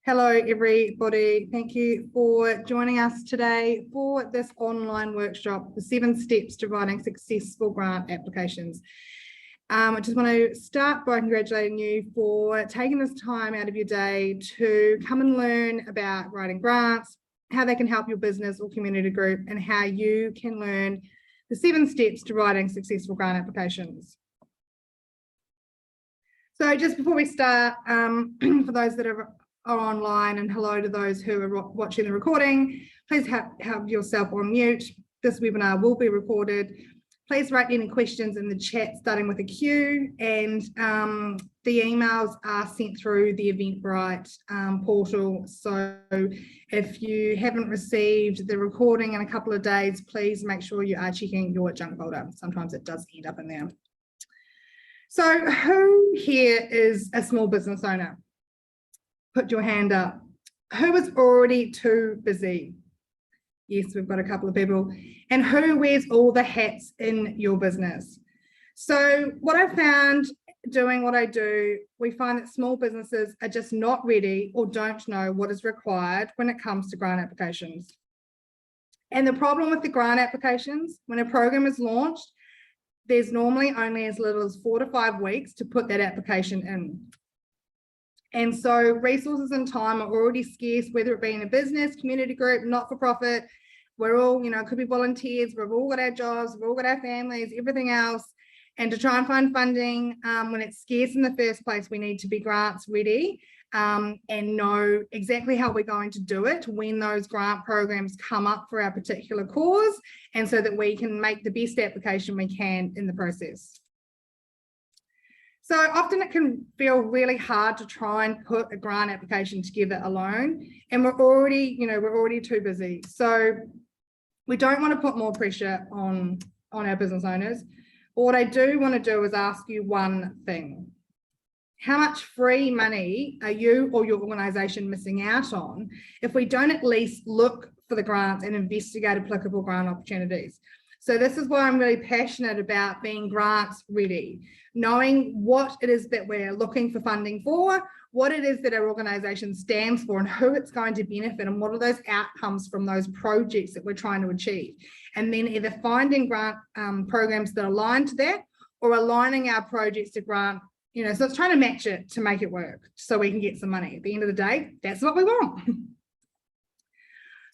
Hello, everybody. Thank you for joining us today for this online workshop, the 7 steps to writing successful grant applications. I just want to start by congratulating you for taking this time out of your day to come and learn about writing grants, how they can help your business or community group, and how you can learn the 7 steps to writing successful grant applications. So just before we start, for those that are online, and hello to those who are watching the recording, please have yourself on mute. This webinar will be recorded. Please write any questions in the chat starting with a Q, and the emails are sent through the Eventbrite portal. So if you haven't received the recording in a couple of days, please make sure you are checking your junk folder. Sometimes it does end up in there. So who here is a small business owner? Put your hand up. Who is already too busy? Yes, we've got a couple of people. And who wears all the hats in your business? So what I found doing what I do, we find that small businesses are just not ready or don't know what is required when it comes to grant applications. And the problem with the grant applications, when a program is launched, there's normally only as little as 4 to 5 weeks to put that application in. And so resources and time are already scarce, whether it be in a business, community group, not-for-profit. We're all, it could be volunteers. We've all got our jobs, we've all got our families, everything else. And to try and find funding when it's scarce in the first place, we need to be grants ready and know exactly how we're going to do it when those grant programs come up for our particular cause, and so that we can make the best application we can in the process. So often it can feel really hard to try and put a grant application together alone, and we're already too busy. So we don't want to put more pressure on our business owners. But what I do want to do is ask you one thing. How much free money are you or your organisation missing out on if we don't at least look for the grants and investigate applicable grant opportunities? So this is why I'm really passionate about being grants ready, knowing what it is that we're looking for funding for, what it is that our organisation stands for, and who it's going to benefit, and what are those outcomes from those projects that we're trying to achieve. And then either finding grant programs that align to that, or aligning our projects to grant, so it's trying to match it to make it work so we can get some money. At the end of the day, that's what we want.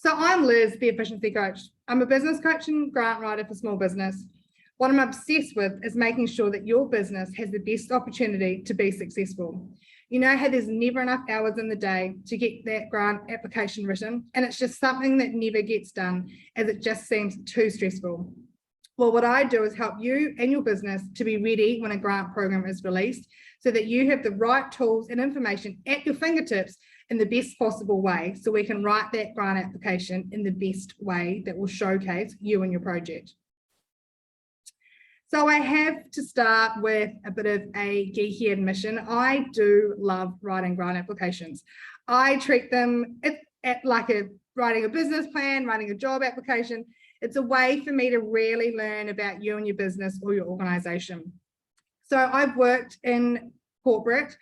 So I'm Liz, the Efficiency Coach. I'm a business coach and grant writer for small business. What I'm obsessed with is making sure that your business has the best opportunity to be successful. You know how there's never enough hours in the day to get that grant application written, and it's just something that never gets done as it just seems too stressful. Well, what I do is help you and your business to be ready when a grant program is released, so that you have the right tools and information at your fingertips in the best possible way, so we can write that grant application in the best way that will showcase you and your project. So I have to start with a bit of a geeky admission. I do love writing grant applications. I treat them like writing a business plan, writing a job application. It's a way for me to really learn about you and your business or your organisation. So I've worked in corporate.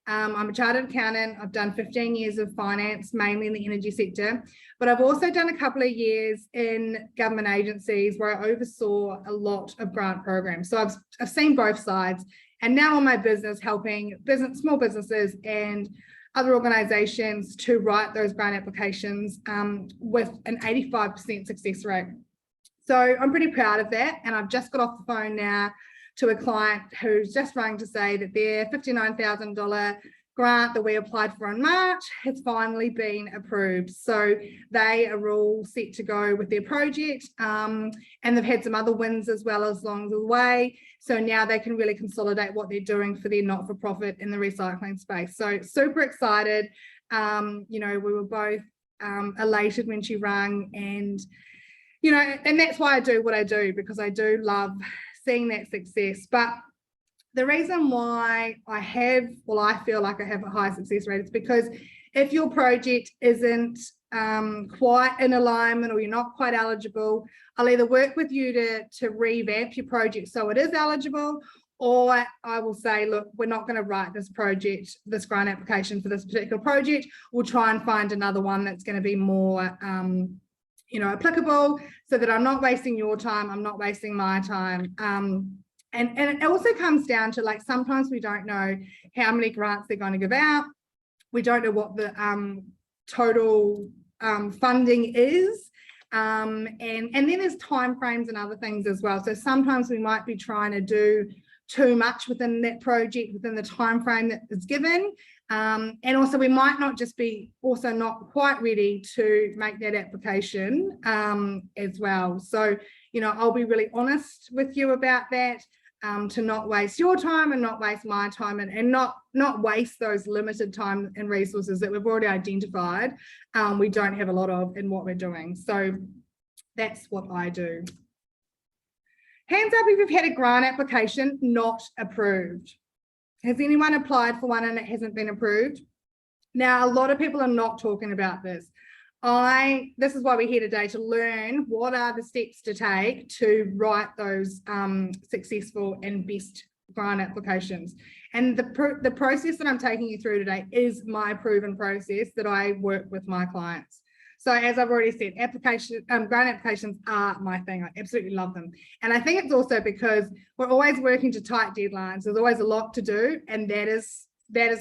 I'm a chartered accountant. I've done 15 years of finance, mainly in the energy sector, but I've also done a couple of years in government agencies where I oversaw a lot of grant programs. So I've seen both sides, and now on my business, helping small businesses and other organisations to write those grant applications with an 85% success rate. So I'm pretty proud of that, and I've just got off the phone now to a client who's just rang to say that their $59,000 grant that we applied for in March has finally been approved. So they are all set to go with their project, and they've had some other wins as well along the way. So now they can really consolidate what they're doing for their not-for-profit in the recycling space. So super excited. We were both elated when she rang, and and that's why I do what I do, because I do love seeing that success. But the reason why I feel like I have a high success rate is because if your project isn't quite in alignment, or you're not quite eligible, I'll either work with you to revamp your project so it is eligible, Or I will say, look, we're not going to write this grant application for this particular project. We'll try and find another one that's going to be more, applicable, so that I'm not wasting your time, I'm not wasting my time. And it also comes down to, like, sometimes we don't know how many grants they're going to give out. We don't know what the total funding is. And then there's timeframes and other things as well. So sometimes we might be trying to do too much within that project, within the time frame that is given. And also we might not just be also not quite ready to make that application as well. So, I'll be really honest with you about that, to not waste your time and not waste my time, and not waste those limited time and resources that we've already identified we don't have a lot of in what we're doing. So that's what I do. Hands up if you've had a grant application not approved. Has anyone applied for one and it hasn't been approved? Now, a lot of people are not talking about this. This is why we're here today, to learn what are the steps to take to write those successful and best grant applications. And the process that I'm taking you through today is my proven process that I work with my clients. So as I've already said, grant applications are my thing. I absolutely love them. And I think it's also because we're always working to tight deadlines. There's always a lot to do, and that is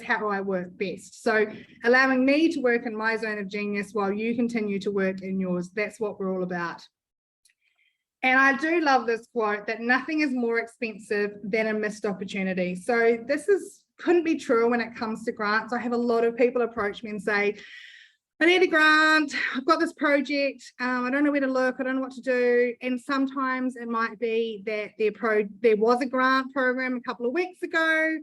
how I work best. So allowing me to work in my zone of genius while you continue to work in yours, that's what we're all about. And I do love this quote, that nothing is more expensive than a missed opportunity. So this couldn't be true when it comes to grants. I have a lot of people approach me and say, I need a grant, I've got this project, I don't know where to look, I don't know what to do. And sometimes it might be that there was a grant program a couple of weeks ago,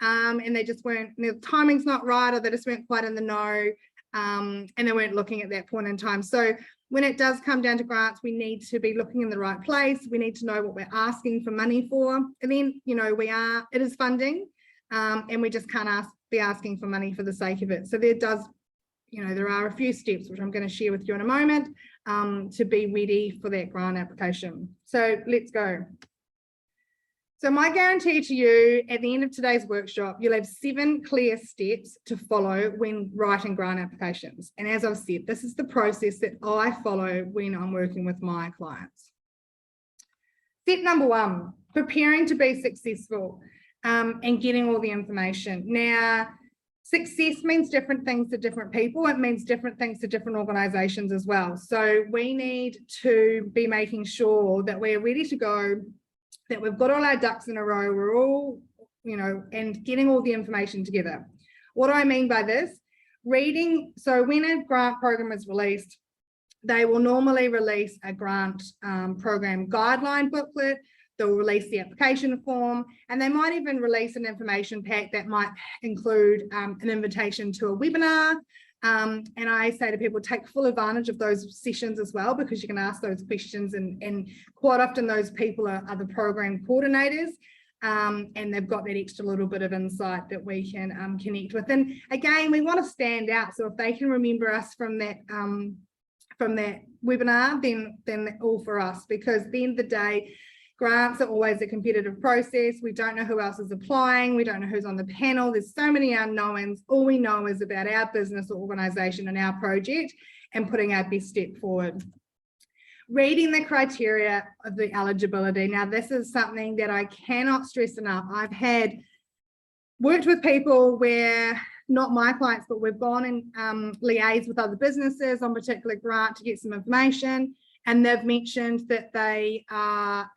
and they just weren't, the timing's not right, or they just weren't quite in the know, and they weren't looking at that point in time. So when it does come down to grants, we need to be looking in the right place. We need to know what we're asking for money for. And then, it is funding, and we just can't be asking for money for the sake of it. So there are a few steps which I'm going to share with you in a moment to be ready for that grant application. So let's go. So my guarantee to you at the end of today's workshop, you'll have 7 clear steps to follow when writing grant applications. And as I've said, this is the process that I follow when I'm working with my clients. Step number 1, preparing to be successful and getting all the information. Now, success means different things to different people. It means different things to different organizations as well. So we need to be making sure that we're ready to go, that we've got all our ducks in a row, we're all, and getting all the information together. What do I mean by this? Reading. So when a grant program is released, they will normally release a grant program guideline booklet. They'll release the application form, and they might even release an information pack that might include an invitation to a webinar. And I say to people, take full advantage of those sessions as well, because you can ask those questions, and quite often those people are the program coordinators, and they've got that extra little bit of insight that we can connect with. And again, we want to stand out. So if they can remember us from that webinar, then all for us, because at the end of the day, grants are always a competitive process. We don't know who else is applying. We don't know who's on the panel. There's so many unknowns. All we know is about our business or organisation and our project, and putting our best step forward. Reading the criteria of the eligibility. Now, this is something that I cannot stress enough. I've worked with people where, not my clients, but we've gone and liaised with other businesses on a particular grant to get some information. And they've mentioned that they are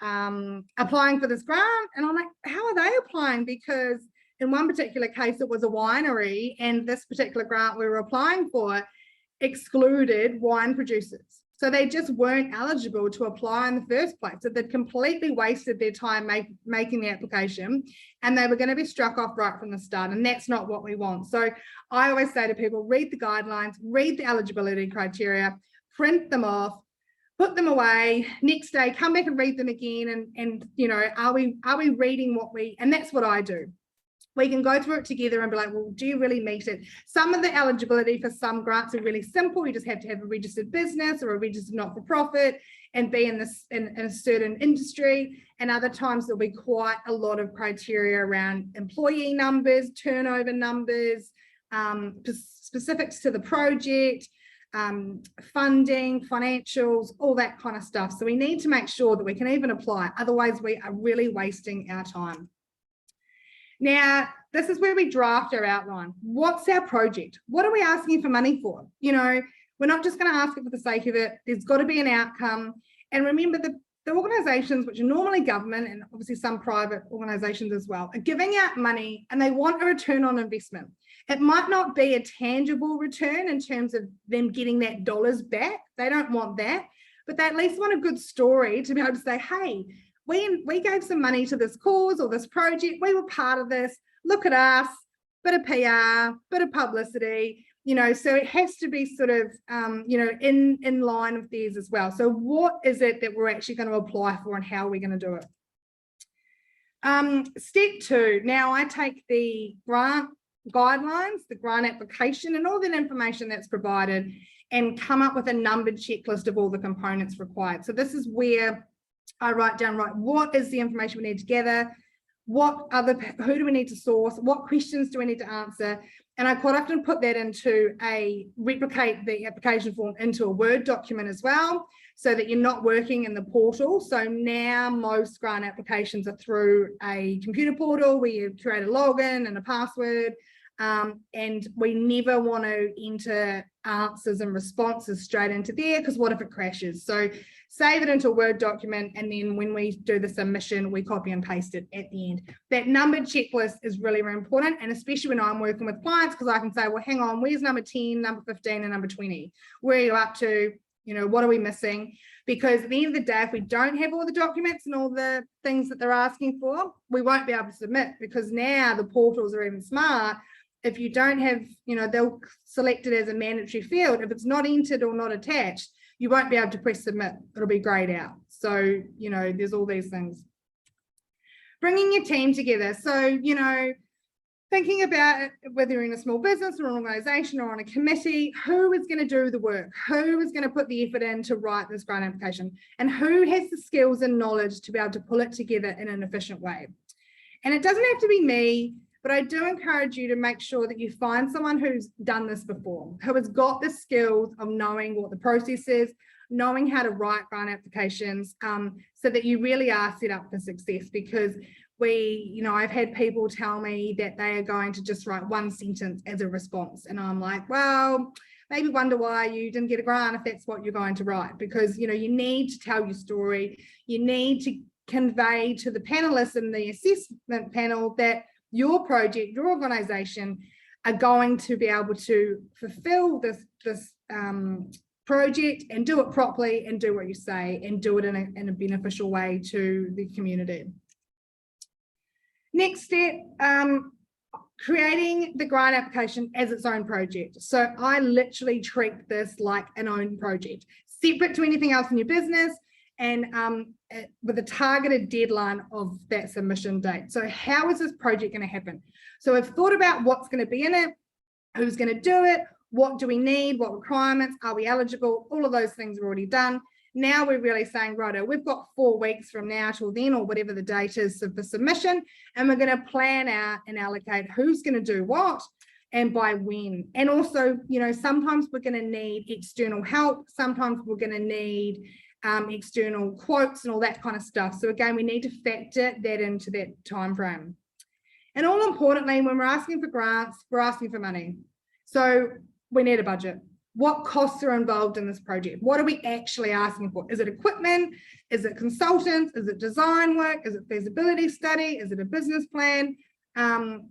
applying for this grant. And I'm like, how are they applying? Because in one particular case, it was a winery, and this particular grant we were applying for excluded wine producers. So they just weren't eligible to apply in the first place. So they'd completely wasted their time making the application, and they were going to be struck off right from the start. And that's not what we want. So I always say to people, read the guidelines, read the eligibility criteria, print them off, put them away. Next day, come back and read them again. And are we reading what we, and that's what I do. We can go through it together and be like, well, do you really meet it? Some of the eligibility for some grants are really simple. You just have to have a registered business or a registered not-for-profit and be in a certain industry. And other times there'll be quite a lot of criteria around employee numbers, turnover numbers, specifics to the project, funding, financials, all that kind of stuff. So we need to make sure that we can even apply. Otherwise, we are really wasting our time. Now, this is where we draft our outline. What's our project? What are we asking for money for? You know, we're not just going to ask it for the sake of it. There's got to be an outcome. And remember, the organisations, which are normally government and obviously some private organisations as well, are giving out money and they want a return on investment. It might not be a tangible return in terms of them getting that dollars back. They don't want that, but they at least want a good story to be able to say, hey, we gave some money to this cause or this project. We were part of this. Look at us, bit of PR, bit of publicity, you know, so it has to be sort of, you know, in line with theirs as well. So what is it that we're actually going to apply for and how are we going to do it? Step 2, now I take the grant guidelines, the grant application and all that information that's provided and come up with a numbered checklist of all the components required. So this is where I write down, right, what is the information we need to gather? Who do we need to source? What questions do we need to answer? And I quite often put that into replicate the application form into a Word document as well, so that you're not working in the portal. So now most grant applications are through a computer portal where you create a login and a password. And we never want to enter answers and responses straight into there, because what if it crashes? So save it into a Word document, and then when we do the submission, we copy and paste it at the end. That numbered checklist is really, really important, and especially when I'm working with clients, because I can say, well, hang on, where's number 10, number 15, and number 20? Where are you up to? You know, what are we missing? Because at the end of the day, if we don't have all the documents and all the things that they're asking for, we won't be able to submit, because now the portals are even smart. If you don't have, you know, they'll select it as a mandatory field. If it's not entered or not attached, you won't be able to press submit. It'll be grayed out. So, you know, there's all these things. Bringing your team together. So, you know, thinking about it, whether you're in a small business or an organization or on a committee, who is going to do the work? Who is going to put the effort in to write this grant application? And who has the skills and knowledge to be able to pull it together in an efficient way? And it doesn't have to be me, but I do encourage you to make sure that you find someone who's done this before, who has got the skills of knowing what the process is, knowing how to write grant applications, so that you really are set up for success. Because I've had people tell me that they are going to just write one sentence as a response. And I'm like, well, maybe wonder why you didn't get a grant if that's what you're going to write. Because, you know, you need to tell your story. You need to convey to the panelists in the assessment panel that your project, your organization are going to be able to fulfill this project and do it properly and do what you say and do it in a beneficial way to the community. Next step, creating the grant application as its own project. So I literally treat this like an own project, separate to anything else in your business, and with a targeted deadline of that submission date. So how is this project going to happen? So I've thought about what's going to be in it, who's going to do it, what do we need, what requirements, are we eligible? All of those things are already done. Now we're really saying, righto, we've got 4 weeks from now till then, or whatever the date is for submission, and we're going to plan out and allocate who's going to do what and by when. And also, you know, sometimes we're going to need external help. Sometimes we're going to need external quotes and all that kind of stuff. So again, we need to factor that into that time frame. And all importantly, when we're asking for grants, we're asking for money. So we need a budget. What costs are involved in this project? What are we actually asking for? Is it equipment? Is it consultants? Is it design work? Is it feasibility study? Is it a business plan?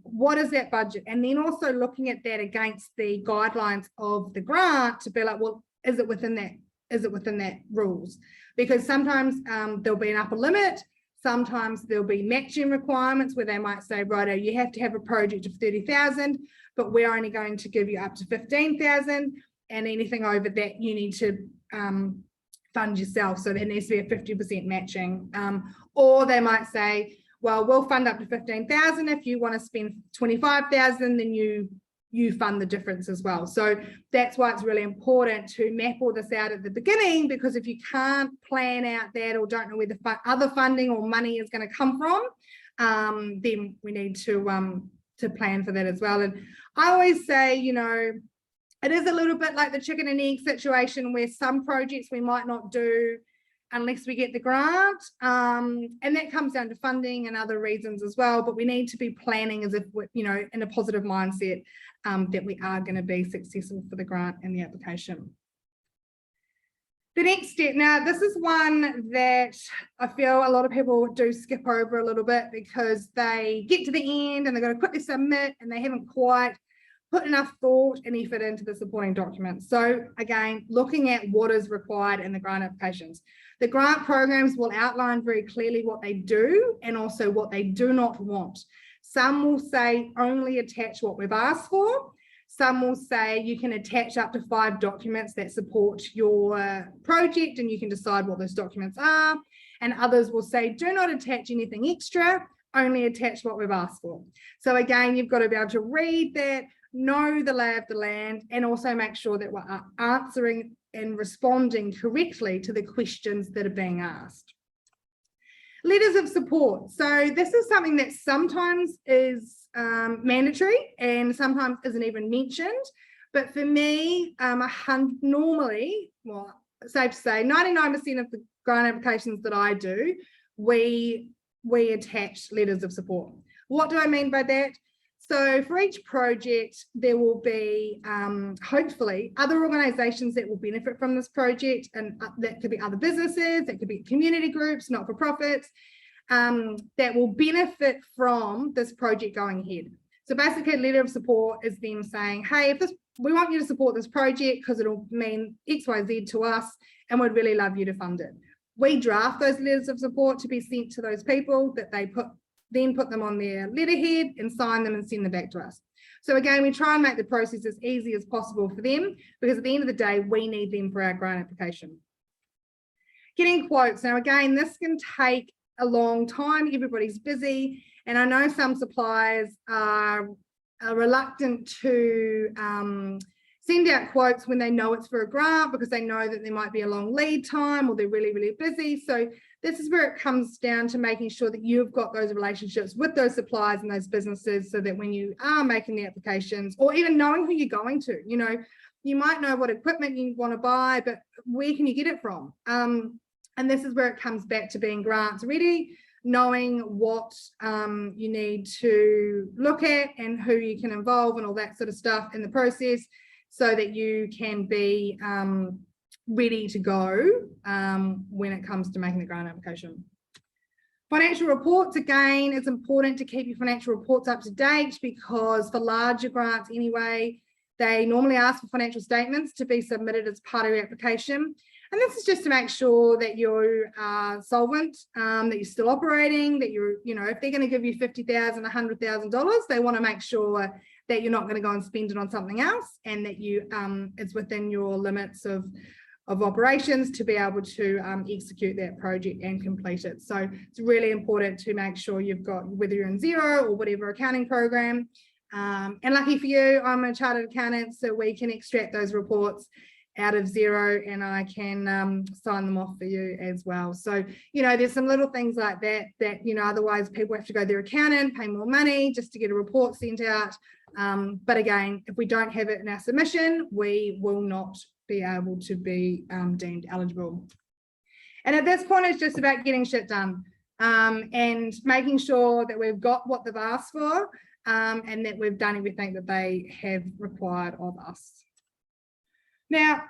What is that budget? And then also looking at that against the guidelines of the grant to be like, well, is it within that? Is it within that rules? Because sometimes there'll be an upper limit. Sometimes there'll be matching requirements where they might say, righto, you have to have a project of 30,000, but we're only going to give you up to 15,000. And anything over that you need to fund yourself. So there needs to be a 50% matching. Or they might say, well, we'll fund up to 15,000. If you want to spend 25,000, then you fund the difference as well. So that's why it's really important to map all this out at the beginning, because if you can't plan out that or don't know where the other funding or money is going to come from, then we need to plan for that as well. And I always say, you know, it is a little bit like the chicken and egg situation where some projects we might not do unless we get the grant. And that comes down to funding and other reasons as well. But we need to be planning as if we're, you know, in a positive mindset that we are going to be successful for the grant and the application. The next step, now this is one that I feel a lot of people do skip over a little bit because they get to the end and they're going to quickly submit and they haven't quite put enough thought and effort into the supporting documents. So again, looking at what is required in the grant applications. The grant programs will outline very clearly what they do and also what they do not want. Some will say only attach what we've asked for. Some will say you can attach up to 5 documents that support your project and you can decide what those documents are. And others will say do not attach anything extra, only attach what we've asked for. So again, you've got to be able to read that, know the lay of the land, and also make sure that we're answering and responding correctly to the questions that are being asked. Letters of support. So this is something that sometimes is mandatory and sometimes isn't even mentioned. But for me, normally, well, safe to say, 99% of the grant applications that I do, we attach letters of support. What do I mean by that? So for each project, there will be hopefully other organisations that will benefit from this project, and that could be other businesses, that could be community groups, not-for-profits, that will benefit from this project going ahead. So basically, a letter of support is them saying, hey, we want you to support this project because it'll mean X, Y, Z to us, and we'd really love you to fund it. We draft those letters of support to be sent to those people that they then put them on their letterhead and sign them and send them back to us. So again, we try and make the process as easy as possible for them, because at the end of the day, we need them for our grant application. Getting quotes. Now, again, this can take a long time. Everybody's busy. And I know some suppliers are reluctant to send out quotes when they know it's for a grant, because they know that there might be a long lead time or they're really, really busy. So this is where it comes down to making sure that you've got those relationships with those suppliers and those businesses, so that when you are making the applications, or even knowing who you're going to, you know, you might know what equipment you want to buy, but where can you get it from? And this is where it comes back to being grants ready, knowing what you need to look at and who you can involve and all that sort of stuff in the process, so that you can be ready to go when it comes to making the grant application. Financial reports, again, it's important to keep your financial reports up to date, because for larger grants anyway, they normally ask for financial statements to be submitted as part of your application. And this is just to make sure that you are solvent, that you're still operating, that you're, you know, if they're going to give you $50,000, $100,000, they want to make sure that you're not going to go and spend it on something else, and that you it's within your limits of operations to be able to execute that project and complete it. So it's really important to make sure you've got, whether you're in Xero or whatever accounting program. And lucky for you, I'm a chartered accountant, so we can extract those reports out of Xero and I can sign them off for you as well. So, you know, there's some little things like that, you know, otherwise people have to go to their accountant, pay more money just to get a report sent out. But again, if we don't have it in our submission, we will not be able to be deemed eligible. And at this point, it's just about getting shit done and making sure that we've got what they've asked for and that we've done everything that they have required of us. Now,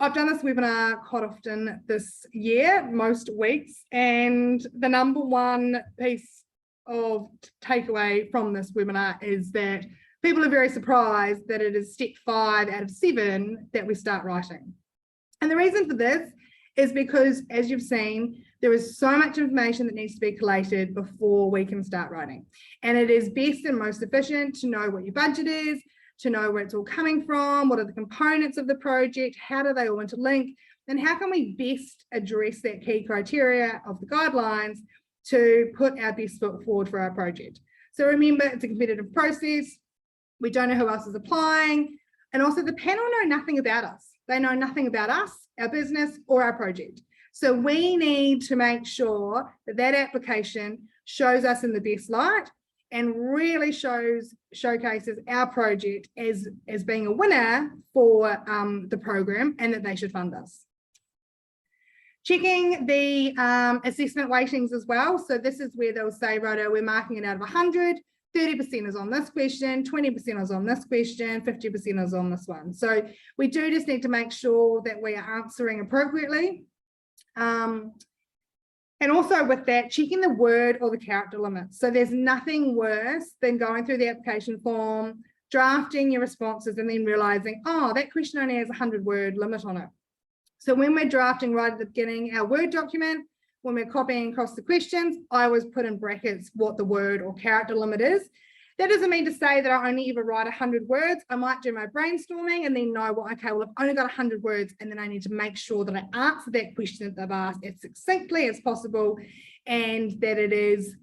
I've done this webinar quite often this year, most weeks, and the number one piece of takeaway from this webinar is that people are very surprised that it is step 5 out of 7 that we start writing. And the reason for this is because, as you've seen, there is so much information that needs to be collated before we can start writing. And it is best and most efficient to know what your budget is, to know where it's all coming from, what are the components of the project, how do they all interlink, and how can we best address that key criteria of the guidelines to put our best foot forward for our project. So remember, it's a competitive process. We don't know who else is applying. And also the panel know nothing about us. They know nothing about us, our business, or our project. So we need to make sure that that application shows us in the best light and really showcases our project as being a winner for the program and that they should fund us. Checking the assessment weightings as well. So this is where they'll say, righto, we're marking it out of 100, 30% is on this question, 20% is on this question, 50% is on this one. So we do just need to make sure that we are answering appropriately. And also with that, checking the word or the character limits. So there's nothing worse than going through the application form, drafting your responses, and then realizing, oh, that question only has a 100-word limit on it. So when we're drafting right at the beginning, our Word document, when we're copying across the questions, I always put in brackets what the word or character limit is. That doesn't mean to say that I only ever write 100 words. I might do my brainstorming and then know, well, okay, well, I've only got 100 words, and then I need to make sure that I answer that question that they've asked as succinctly as possible, and that it is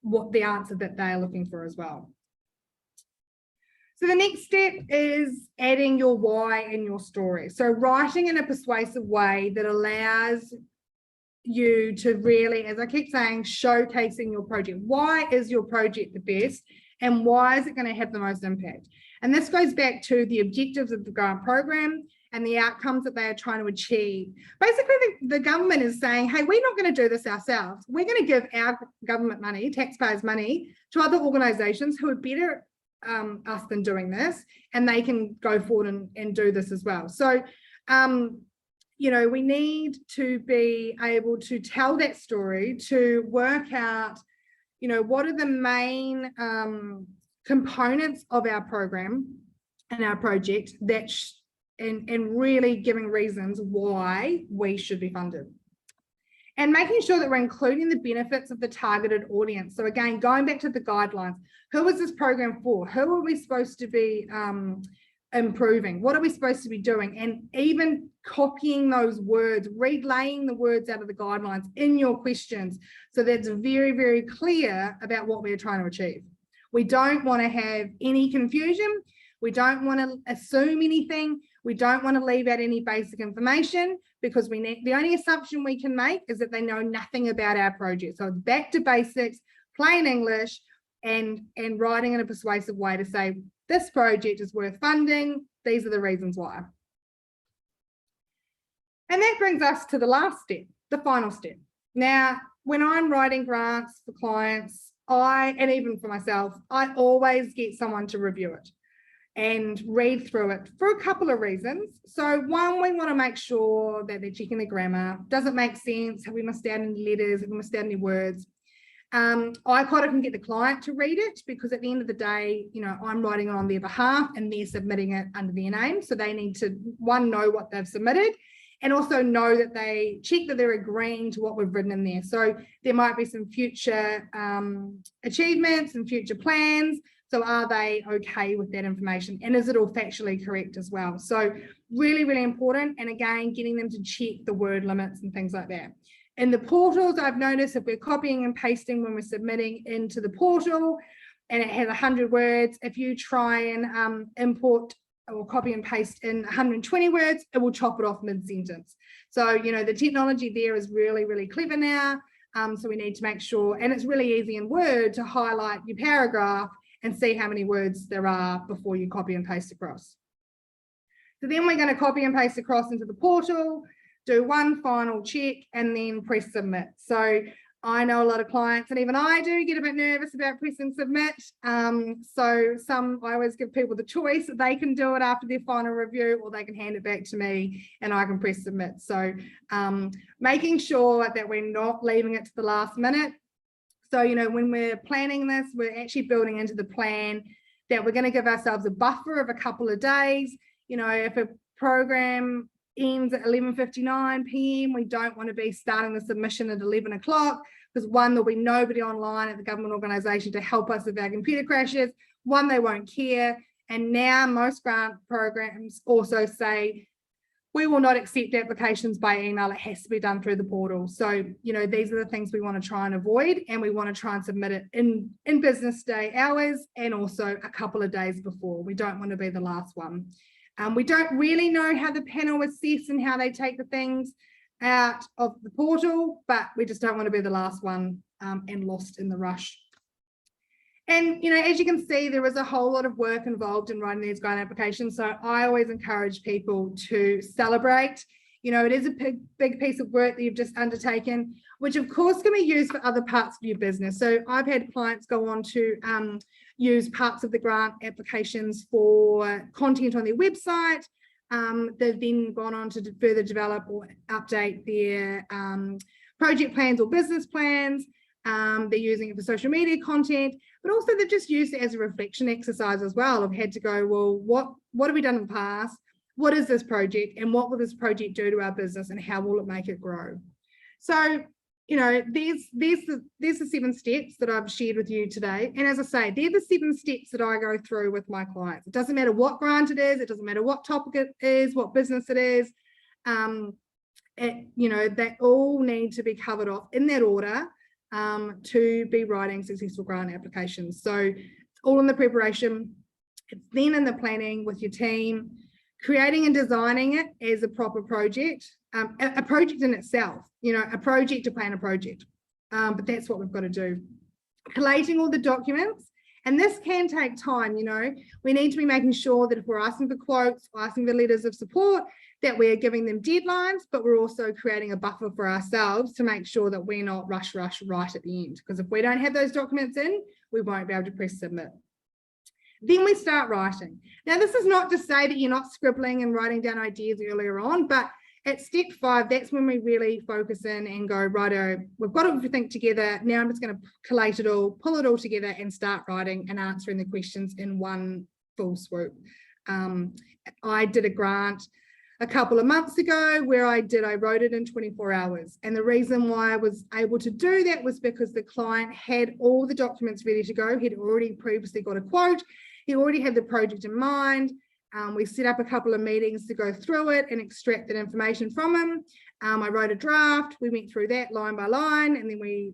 what the answer that they are looking for as well. So the next step is adding your why in your story. So writing in a persuasive way that allows you to really, as I keep saying, showcasing your project. Why is your project the best, and why is it going to have the most impact? And this goes back to the objectives of the grant program and the outcomes that they are trying to achieve. Basically, the government is saying, hey, we're not going to do this ourselves. We're going to give our government money, taxpayers' money, to other organisations who are better us than doing this, and they can go forward and do this as well. So, you know, we need to be able to tell that story, to work out, you know, what are the main components of our program and our project that and really giving reasons why we should be funded. And making sure that we're including the benefits of the targeted audience. So again, going back to the guidelines, who is this program for? Who are we supposed to be improving? What are we supposed to be doing? And even copying those words, relaying the words out of the guidelines in your questions, so that's very, very clear about what we're trying to achieve. We don't want to have any confusion. We don't want to assume anything. We don't want to leave out any basic information, because the only assumption we can make is that they know nothing about our project. So it's back to basics, plain English, and writing in a persuasive way to say, this project is worth funding. These are the reasons why. And that brings us to the last step, the final step. Now, when I'm writing grants for clients, and even for myself, I always get someone to review it and read through it for a couple of reasons. So one, we want to make sure that they're checking the grammar. Does it make sense? Have we missed out any letters? Have we missed out any words? I quite often get the client to read it, because at the end of the day, you know, I'm writing it on their behalf and they're submitting it under their name. So they need to, one, know what they've submitted, and also know that they check that they're agreeing to what we've written in there. So there might be some future achievements and future plans. So are they okay with that information? And is it all factually correct as well? So really, really important. And again, getting them to check the word limits and things like that. In the portals, I've noticed if we're copying and pasting when we're submitting into the portal and it has 100 words, if you try and import or copy and paste in 120 words, it will chop it off mid-sentence. So, you know, the technology there is really, really clever now. So we need to make sure, and it's really easy in Word to highlight your paragraph and see how many words there are before you copy and paste across. So then we're going to copy and paste across into the portal, do one final check, and then press submit. So I know a lot of clients, and even I do, get a bit nervous about pressing submit. So I always give people the choice that they can do it after their final review, or they can hand it back to me and I can press submit. So making sure that we're not leaving it to the last minute. So, you know, when we're planning this, we're actually building into the plan that we're going to give ourselves a buffer of a couple of days. You know, if a program ends at 11:59 p.m, we don't want to be starting the submission at 11 o'clock, because one, there'll be nobody online at the government organisation to help us if our computer crashes. One, they won't care. And now most grant programs also say we will not accept applications by email. It has to be done through the portal. So, these are the things we want to try and avoid, and we want to try and submit it in business day hours and also a couple of days before. We don't want to be the last one. We don't really know how the panel assess and how they take the things out of the portal, but we just don't want to be the last one and lost in the rush. And, as you can see, there is a whole lot of work involved in writing these grant applications. So I always encourage people to celebrate. It is a big piece of work that you've just undertaken, which of course can be used for other parts of your business. So I've had clients go on to use parts of the grant applications for content on their website. They've then gone on to further develop or update their project plans or business plans. They're using it for social media content, but also they've just used it as a reflection exercise as well. I've had to go, well, what have we done in the past? What is this project, and what will this project do to our business, and how will it make it grow? So, there's the 7 steps that I've shared with you today. And as I say, they're the 7 steps that I go through with my clients. It doesn't matter what grant it is. It doesn't matter what topic it is, what business it is. They all need to be covered off in that order to be writing successful grant applications. So it's all in the preparation. It's then in the planning with your team, creating and designing it as a proper project, a project in itself, a project to plan a project. But that's what we've got to do. Collating all the documents, and this can take time. We need to be making sure that if we're asking for quotes, asking for letters of support, that we're giving them deadlines, but we're also creating a buffer for ourselves to make sure that we're not rush right at the end. Because if we don't have those documents in, we won't be able to press submit. Then we start writing. Now, this is not to say that you're not scribbling and writing down ideas earlier on, but at step 5, that's when we really focus in and go, righto, we've got everything together. Now I'm just going to collate it all, pull it all together and start writing and answering the questions in one full swoop. I did a grant a couple of months ago where I wrote it in 24 hours. And the reason why I was able to do that was because the client had all the documents ready to go. He'd already previously got a quote. He already had the project in mind. We set up a couple of meetings to go through it and extract that information from him. I wrote a draft. We went through that line by line, and then we,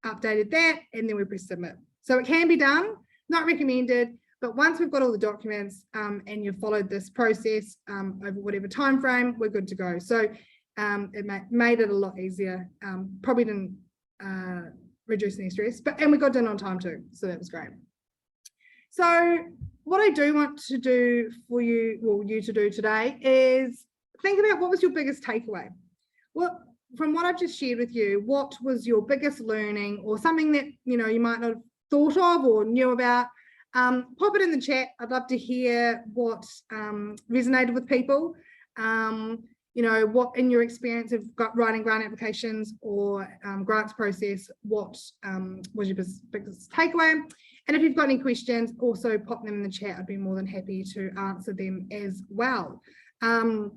updated that, and then we press submit. So it can be done, not recommended, but once we've got all the documents and you've followed this process over whatever time frame, we're good to go. So it made it a lot easier. Probably didn't reduce any stress, and we got done on time too. So that was great. So what I do want to do for you, you to do today, is think about what was your biggest takeaway. From what I've just shared with you, what was your biggest learning, or something that you might not have thought of or knew about? Pop it in the chat. I'd love to hear what resonated with people. What in your experience of writing grant applications or grants process, what was your biggest takeaway? And if you've got any questions, also pop them in the chat. I'd be more than happy to answer them as well. So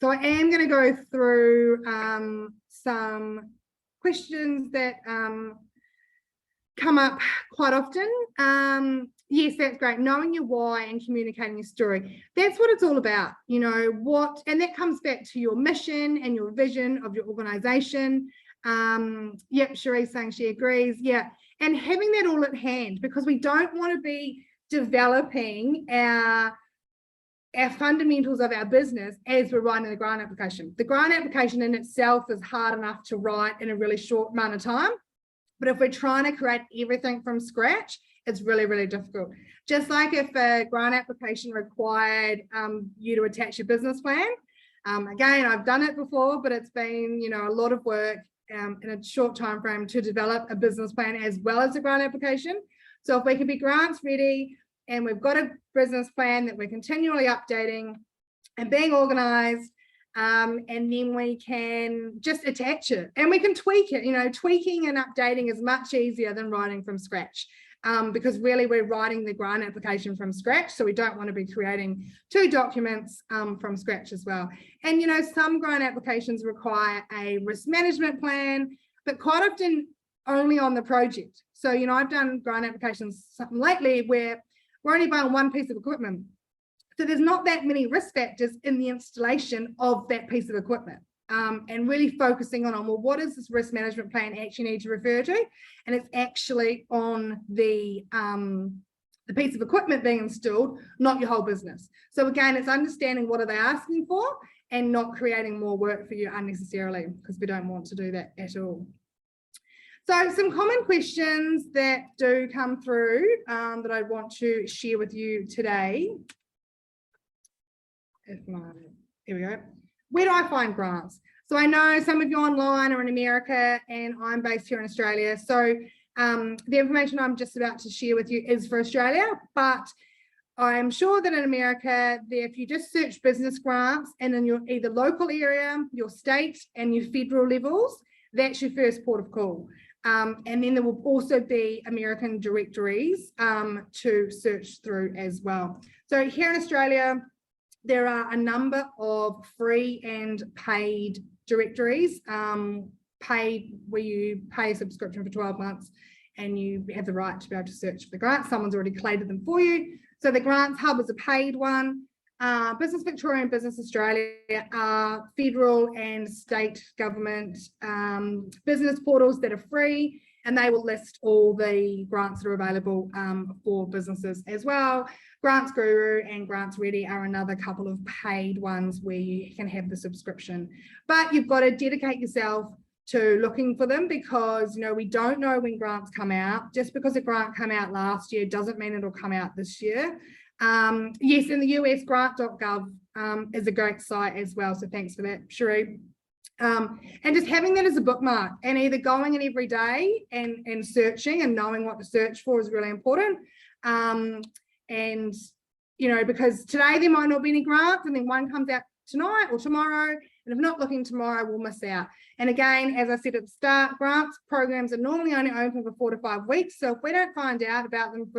I am going to go through some questions that come up quite often. Yes, that's great. Knowing your why and communicating your story. That's what it's all about. And that comes back to your mission and your vision of your organization. Yep, Cherie's saying she agrees. Yeah. And having that all at hand, because we don't want to be developing our fundamentals of our business as we're writing the grant application. The grant application in itself is hard enough to write in a really short amount of time. But if we're trying to create everything from scratch, it's really, really difficult. Just like if a grant application required you to attach your business plan. Again, I've done it before, but it's been, a lot of work in a short time frame to develop a business plan as well as a grant application. So if we can be grants ready and we've got a business plan that we're continually updating and being organized, and then we can just attach it and we can tweak it. Tweaking and updating is much easier than writing from scratch. Because really we're writing the grant application from scratch. So we don't want to be creating 2 documents from scratch as well. And, some grant applications require a risk management plan, but quite often only on the project. So, you know, I've done grant applications lately where we're only buying one piece of equipment. So there's not that many risk factors in the installation of that piece of equipment. And really focusing on, well, what does this risk management plan actually need to refer to? And it's actually on the piece of equipment being installed, not your whole business. So again, it's understanding what are they asking for and not creating more work for you unnecessarily, because we don't want to do that at all. So some common questions that do come through that I want to share with you today. Here we go. Where do I find grants? So I know some of you online are in America and I'm based here in Australia. So the information I'm just about to share with you is for Australia, but I'm sure that in America, if you just search business grants and in your either local area, your state and your federal levels, that's your first port of call. And then there will also be American directories to search through as well. So here in Australia, there are a number of free and paid directories, paid where you pay a subscription for 12 months and you have the right to be able to search for the grants. Someone's already collated them for you. So the Grants Hub is a paid one. Business Victoria and Business Australia are federal and state government business portals that are free, and they will list all the grants that are available for businesses as well. Grants Guru and Grants Ready are another couple of paid ones where you can have the subscription. But you've got to dedicate yourself to looking for them, because, you know, we don't know when grants come out. Just because a grant came out last year doesn't mean it'll come out this year. Yes, in the US, grant.gov is a great site as well. So thanks for that, Cherie. And just having that as a bookmark and either going in every day and searching and knowing what to search for is really important. And, you know, because today there might not be any grants and then one comes out tonight or tomorrow. And if not looking tomorrow, we'll miss out. And again, as I said at the start, grants programs are normally only open for 4 to 5 weeks. So if we don't find out about them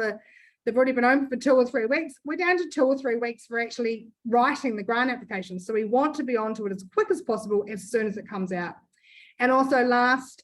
they've already been open for 2 or 3 weeks, we're down to 2 or 3 weeks for actually writing the grant application. So we want to be onto it as quick as possible as soon as it comes out. And also last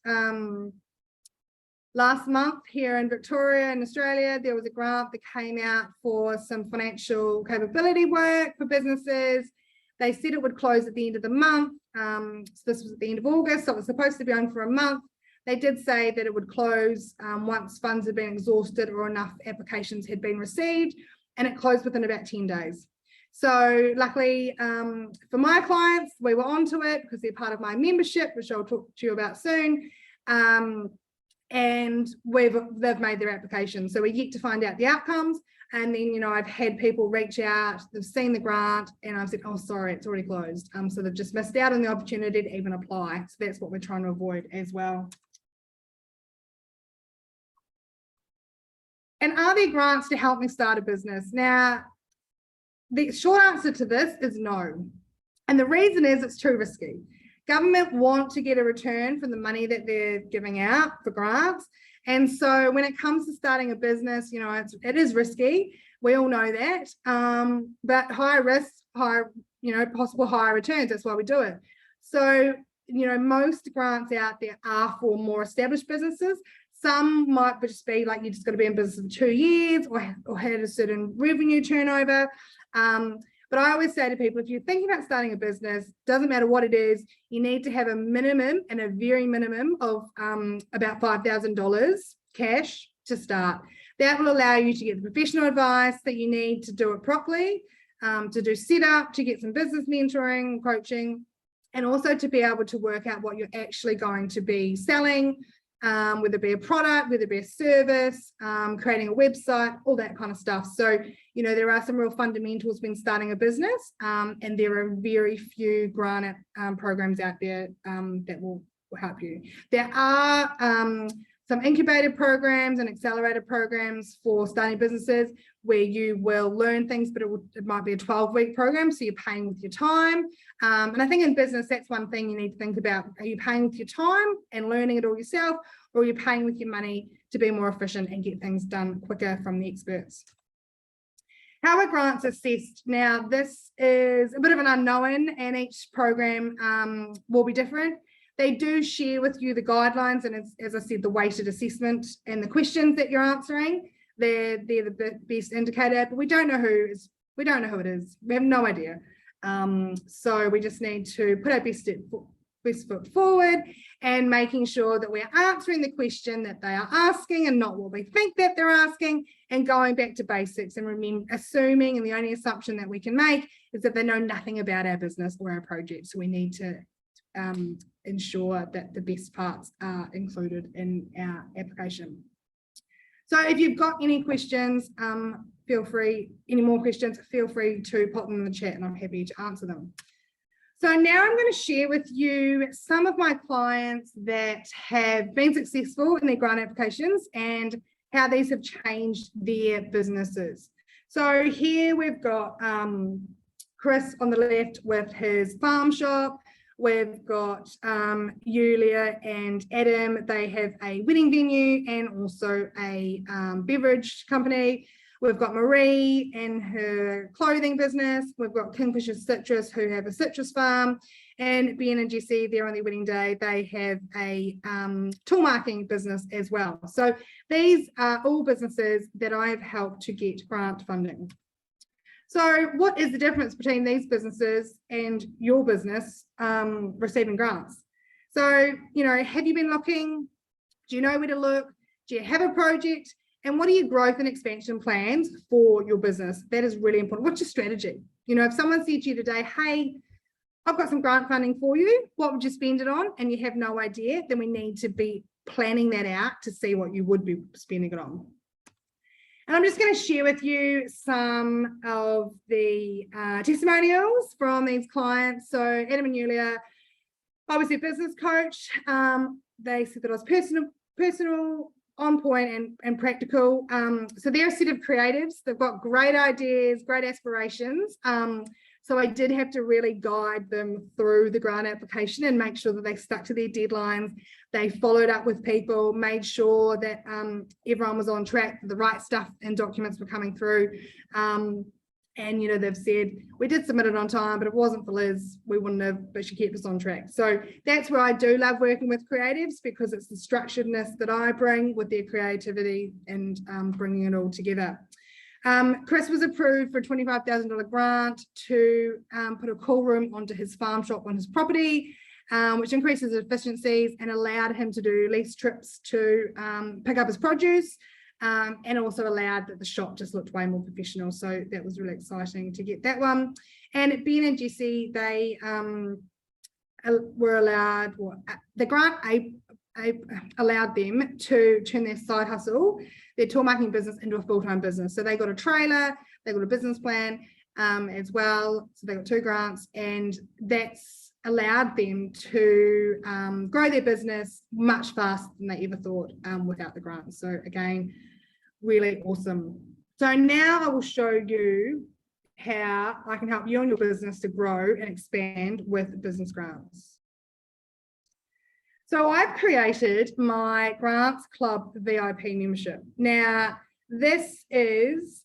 month here in Victoria in Australia, there was a grant that came out for some financial capability work for businesses. They said it would close at the end of the month. So this was at the end of August, so it was supposed to be on for a month. They did say that it would close once funds had been exhausted or enough applications had been received, and it closed within about 10 days. So luckily for my clients, we were onto it because they're part of my membership, which I'll talk to you about soon. And they've made their application. So we're yet to find out the outcomes. And then, you know, I've had people reach out, they've seen the grant, and I've said, oh, sorry, it's already closed. So they've just missed out on the opportunity to even apply. So that's what we're trying to avoid as well. And are there grants to help me start a business? Now, the short answer to this is no. And the reason is it's too risky. Government want to get a return from the money that they're giving out for grants. And so when it comes to starting a business, you know, it is risky. We all know that. But higher risk, higher, you know, possible higher returns. That's why we do it. So, you know, most grants out there are for more established businesses. Some might just be like, you just got to be in business for 2 years or had a certain revenue turnover. But I always say to people, if you're thinking about starting a business, doesn't matter what it is, you need to have a minimum and a very minimum of about $5,000 cash to start. That will allow you to get the professional advice that you need to do it properly, to do setup, to get some business mentoring, coaching, and also to be able to work out what you're actually going to be selling, whether it be a product, whether it be a service, creating a website, all that kind of stuff. So, you know, there are some real fundamentals when starting a business, and there are very few grant programs out there that will help you. There are some incubator programs and accelerator programs for starting businesses where you will learn things, but it might be a 12-week program, so you're paying with your time. And I think in business, that's one thing you need to think about. Are you paying with your time and learning it all yourself, or are you paying with your money to be more efficient and get things done quicker from the experts? How are grants assessed? Now, this is a bit of an unknown, and each program will be different. They do share with you the guidelines, and as I said, the weighted assessment and the questions that you're answering. They're the best indicator, but we don't know who it is. We have no idea. So we just need to put our best foot forward and making sure that we're answering the question that they are asking and not what we think that they're asking, and going back to basics and assuming, and the only assumption that we can make is that they know nothing about our business or our project. So we need to ensure that the best parts are included in our application. So if you've got any questions, any more questions, feel free to pop them in the chat and I'm happy to answer them. So now I'm going to share with you some of my clients that have been successful in their grant applications and how these have changed their businesses. So here we've got Chris on the left with his farm shop. We've got Yulia and Adam. They have a wedding venue and also a beverage company. We've got Marie and her clothing business. We've got Kingfisher Citrus, who have a citrus farm. And Ben and Jessie, they're on their wedding day. They have a tool marking business as well. So these are all businesses that I've helped to get grant funding. So what is the difference between these businesses and your business receiving grants? So, have you been looking? Do you know where to look? Do you have a project? And what are your growth and expansion plans for your business? That is really important. What's your strategy? If someone said to you today, hey, I've got some grant funding for you, what would you spend it on? And you have no idea, then we need to be planning that out to see what you would be spending it on. And I'm just going to share with you some of the testimonials from these clients. So Adam and Yulia, I was their business coach. They said that I was personal, on point and practical. So they're a set of creatives. They've got great ideas, great aspirations. So I did have to really guide them through the grant application and make sure that they stuck to their deadlines. They followed up with people, made sure that everyone was on track, the right stuff and documents were coming through. And, they've said, we did submit it on time, but if it wasn't for Liz, we wouldn't have, but she kept us on track. So that's where I do love working with creatives, because it's the structuredness that I bring with their creativity and bringing it all together. Chris was approved for a $25,000 grant to put a cool room onto his farm shop on his property, which increases efficiencies and allowed him to do lease trips to pick up his produce. And also allowed that the shop just looked way more professional. So that was really exciting to get that one. And Ben and Jessie, they were allowed, the grant allowed them to turn their side hustle, their tool marking business, into a full-time business. So they got a trailer, they got a business plan as well. So they got 2 grants, and that's allowed them to grow their business much faster than they ever thought without the grant. So again, really awesome. So now I will show you how I can help you and your business to grow and expand with business grants. So I've created my Grants Club VIP membership. Now, this has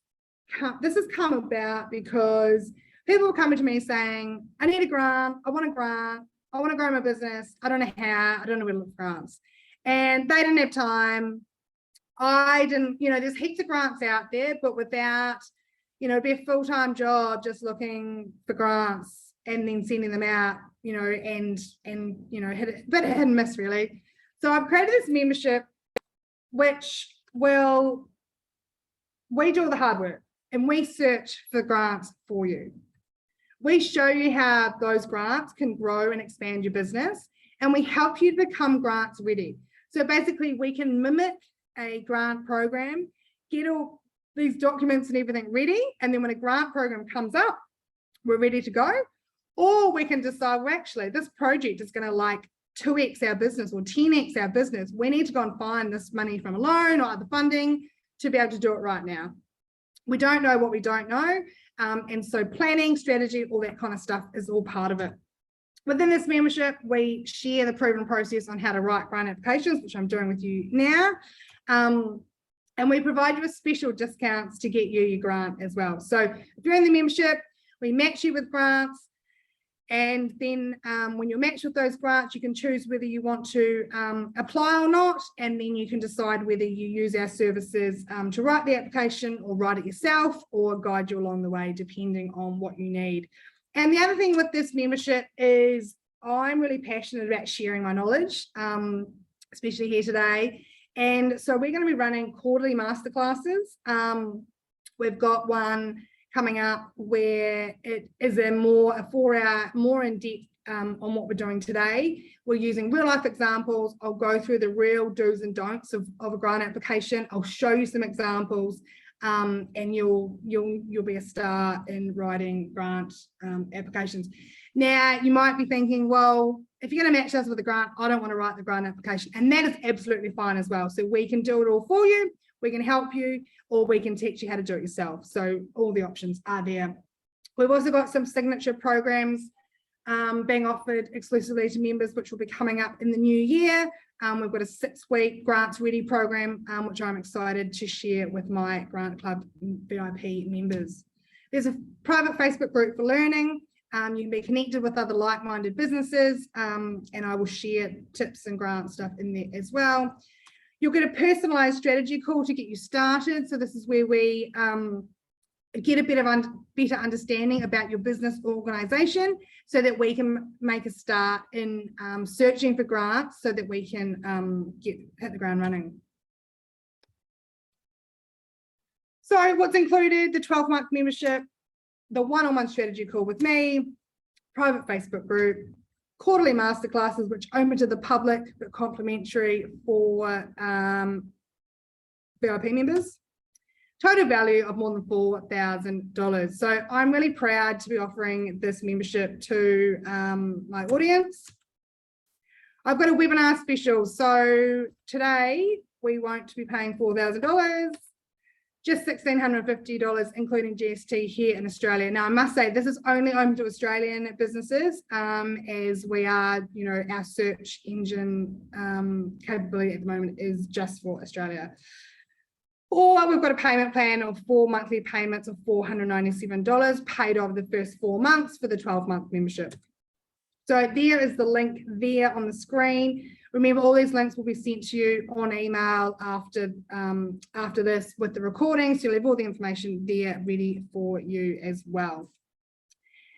come about because people are coming to me saying, I need a grant, I want a grant, I want to grow my business, I don't know how, I don't know where to look for grants. And they didn't have time. I didn't, there's heaps of grants out there, but without, it'd be a full-time job just looking for grants and then sending them out, and hit and miss really. So I've created this membership, which we do all the hard work and we search for grants for you. We show you how those grants can grow and expand your business, and we help you to become grants ready. So basically we can mimic a grant program, get all these documents and everything ready, and then when a grant program comes up, we're ready to go. Or we can decide, well, actually, this project is going to 2x our business or 10x our business. We need to go and find this money from a loan or other funding to be able to do it right now. We don't know what we don't know. And so planning, strategy, all that kind of stuff is all part of it. Within this membership, we share the proven process on how to write grant applications, which I'm doing with you now. And we provide you with special discounts to get you your grant as well. So if you're in the membership, we match you with grants. And then when you're matched with those grants, you can choose whether you want to apply or not, and then you can decide whether you use our services to write the application or write it yourself or guide you along the way, depending on what you need. And the other thing with this membership is I'm really passionate about sharing my knowledge, especially here today. And so we're going to be running quarterly masterclasses. We've got one coming up where it is a 4-hour, more in-depth on what we're doing today. We're using real life examples. I'll go through the real do's and don'ts of a grant application. I'll show you some examples, and you'll be a star in writing grant applications. Now, you might be thinking, well, if you're going to match us with a grant, I don't want to write the grant application. And that is absolutely fine as well. So we can do it all for you. We can help you, or we can teach you how to do it yourself. So all the options are there. We've also got some signature programs being offered exclusively to members, which will be coming up in the new year. We've got a 6-week Grants Ready program, which I'm excited to share with my Grant Club VIP members. There's a private Facebook group for learning. You can be connected with other like-minded businesses, and I will share tips and grant stuff in there as well. You'll get a personalized strategy call to get you started. So this is where we get a better understanding about your business organization so that we can make a start in searching for grants so that we can hit the ground running. So what's included? The 12-month membership, the one-on-one strategy call with me, private Facebook group, quarterly masterclasses, which open to the public but complimentary for VIP members. Total value of more than $4,000. So I'm really proud to be offering this membership to my audience. I've got a webinar special. So today we won't be paying $4,000. Just $1,650, including GST here in Australia. Now, I must say this is only open to Australian businesses, as we are, our search engine capability at the moment is just for Australia. Or we've got a payment plan of 4 monthly payments of $497 paid over the first 4 months for the 12-month membership. So there is the link there on the screen. Remember, all these links will be sent to you on email after this with the recording, so you'll have all the information there ready for you as well.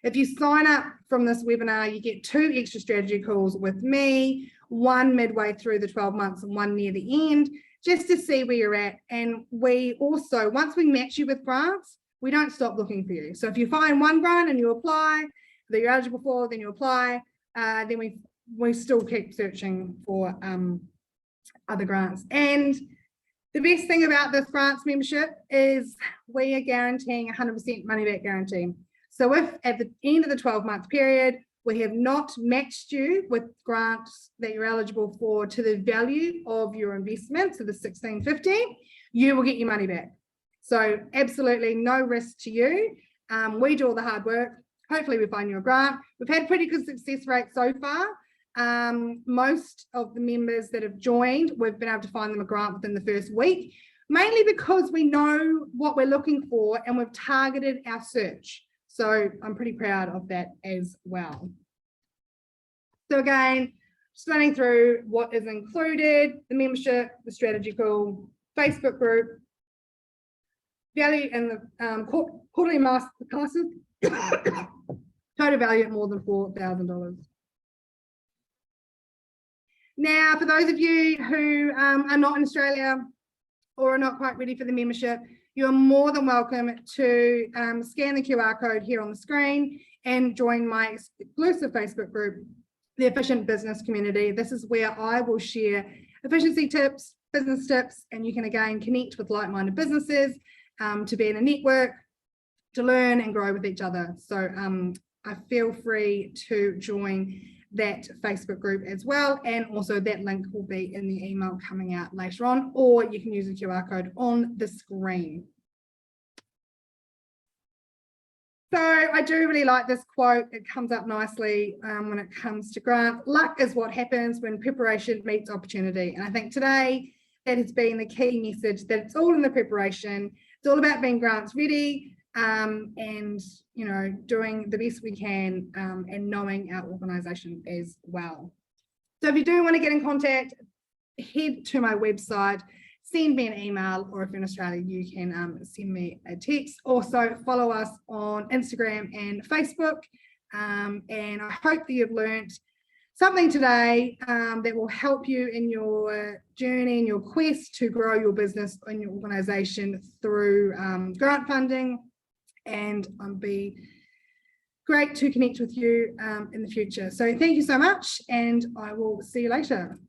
If you sign up from this webinar, you get 2 extra strategy calls with me, one midway through the 12 months and one near the end, just to see where you're at. And we also, once we match you with grants, we don't stop looking for you. So if you find one grant and you apply, that you're eligible for, then you apply, then we still keep searching for other grants. And the best thing about this grants membership is we are guaranteeing 100% money back guarantee. So if at the end of the 12-month period, we have not matched you with grants that you're eligible for to the value of your investment, so the $1,650, you will get your money back. So absolutely no risk to you. We do all the hard work. Hopefully we find you a grant. We've had pretty good success rate so far. Most of the members that have joined, we've been able to find them a grant within the first week, mainly because we know what we're looking for and we've targeted our search. So I'm pretty proud of that as well. So again, just running through what is included: the membership, the strategy call, Facebook group, value in the quarterly master classes, total value at more than $4,000. Now, for those of you who are not in Australia or are not quite ready for the membership, you're more than welcome to scan the QR code here on the screen and join my exclusive Facebook group, the Efficient Business Community. This is where I will share efficiency tips, business tips, and you can again connect with like-minded businesses to be in a network, to learn and grow with each other. So I feel free to join that Facebook group as well, and also that link will be in the email coming out later on, or you can use the QR code on the screen. So I do really like this quote. It comes up nicely when it comes to grant. Luck is what happens when preparation meets opportunity. And I think today that has been the key message, that it's all in the preparation. It's all about being grants ready. and, you know, doing the best we can, and knowing our organisation as well. So if you do want to get in contact, head to my website, send me an email, or if you're in Australia, you can send me a text. Also follow us on Instagram and Facebook. And I hope that you've learned something today that will help you in your journey and your quest to grow your business and your organisation through grant funding. And I'll be great to connect with you in the future. So thank you so much, and I will see you later.